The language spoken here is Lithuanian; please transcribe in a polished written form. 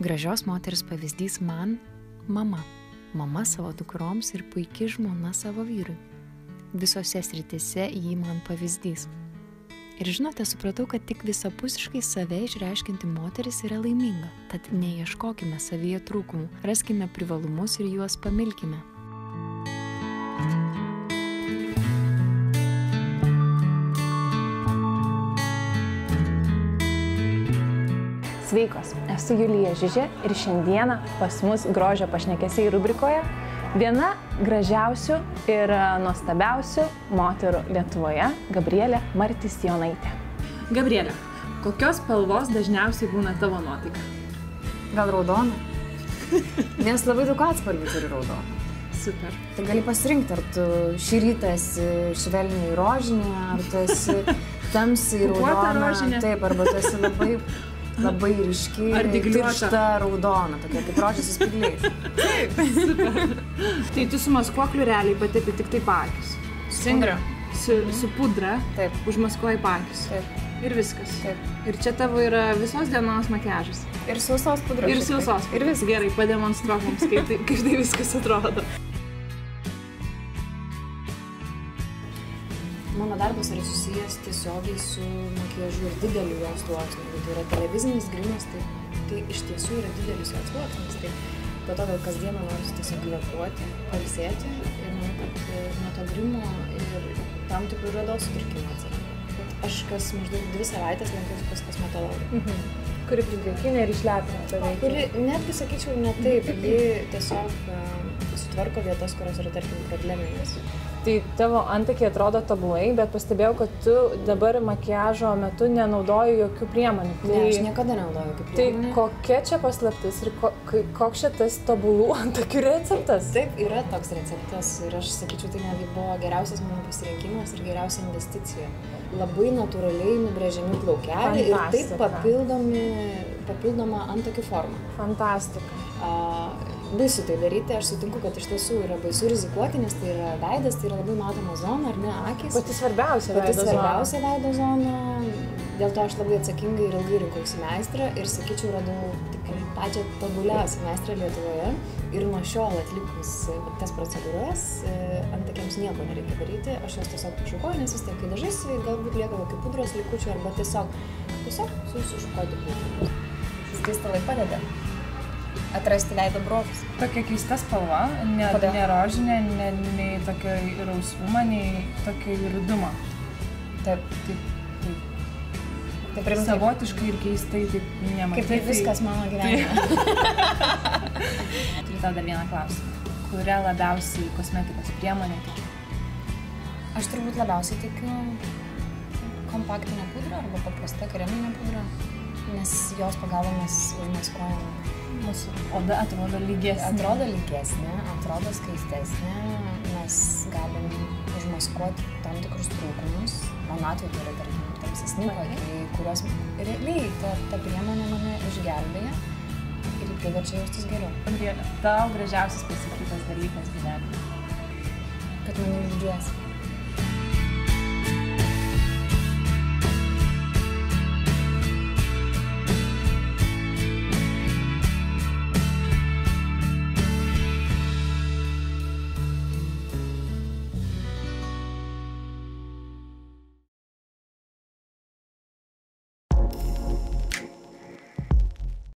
Gražios moters pavyzdys man mama. Mama savo dukroms ir puiki žmona savo vyrui. Visose srityse jį man pavyzdys. Ir žinote, supratau, kad tik visapusiškai save išreiškinti moteris yra laiminga. Tad neieškokime savyje trūkumų, raskime privalumus ir juos pamilkime. Sveikos, esu Julija Žižė ir šiandieną pas mus grožio pašnekesiai rubrikoje viena gražiausių ir nuostabiausių moterų Lietuvoje - Gabrielė Martisionaitė. Gabrielė, kokios spalvos dažniausiai būna tavo nuotaika? Gal raudona? Nes labai daug atspalvių turi raudona. Super. Tai gali pasirinkti, ar tu šį rytą esi švelniai rožinė, ar tu esi tamsiai raudona. Taip, arba tu esi labai ryški, tiršta raudona, tokia kaip rožės su spygliais. Taip, super. Tai tu su maskuokliu realiai patepi tik tai paakis. Pudra. Su pudra. Taip. Užmaskuoji paakis. Taip. Ir viskas. Taip. Ir čia tavo yra visos dienos makiažas. Ir sausos pudros. Ir sausos. Ir vis gerai, pademonstruok mums, kaip tai viskas atrodo. Mano darbas yra susijęs tiesiogiai su makiažu ir dideliu jo sluoksniu. Jeigu tai yra televizinis grimas, tai iš tiesų yra didelis jo sluoksnis. Tai po to gal kasdieną noriu tiesiog kvėpuoti, pailsėti ir manau, kad nuo to grimo ir tam tikrų odos sutrikimų atsiranda. Aš kas maždaug 2 savaitės lankiausi pas kosmetologą. Kuri pridėkinė ir išlepina tave. Kuri, netgi sakyčiau, ne taip, ji tiesiog sutvarko vietas, kurios yra, tarkim, probleminės. Tai tavo antakiai atrodo tobulai, bet pastebėjau, kad tu dabar makiažo metu nenaudoji jokių priemonių. Ne, aš niekada nenaudoju jokių priemonių. Tai kokia čia paslaptis ir koks čia tas tobulų antakių receptas? Taip, yra toks receptas ir aš sakyčiau, tai netgi buvo geriausias mano pasirinkimas ir geriausia investicija. Labai natūraliai nubrėžiami plaukeliai ir taip papildoma antakių forma. Fantastika. Baisu tai daryti, aš sutinku, kad iš tiesų yra baisu rizikuoti, nes tai yra veidas, tai yra labai matoma zona, ar ne, akys. Pati svarbiausia veido zona. Dėl to aš labai atsakingai ir ilgai rinkausi meistrą ir, sakyčiau, radau tikrai pačią tobuliausią meistrą Lietuvoje. Ir nuo šiol atlikus tas procedūras, antakiams nieko nereikia daryti, aš jos tiesiog šukuoju, nes vis tiek, kai dažaisi, galbūt lieka kokių pudros likučių arba tiesiog sušukuoti pudrą. Skystalai padeda atrasti veido bruožus. Tokia keista spalva, ne rožinė, nei tokio rausvumo, nei tokio rudumo. Taip. Savotiškai ir keistai, taip nematai. Kaip ir viskas mano gyvenime. Turiu tau dar vieną klausimą. Kuria labiausiai kosmetikos priemonė tiki? Aš turbūt labiausiai tikiu kompaktinę pudrą arba paprasta kreminę pudrą, nes jos pagalba mes užmaskuojame. Mūsų oda atrodo lygesnė. Atrodo skaistesnė, mes galim užmaskuoti tam tikrus trūkumus. Mano atveju tai yra, tarkim, tamsesni akiai, kurios realiai ta priemonė mane išgelbėja ir priverčia jaustis geriau. Gabrielė, tau gražiausias pasakytas dalykas gyvenime? Kad mane džiugiuosi.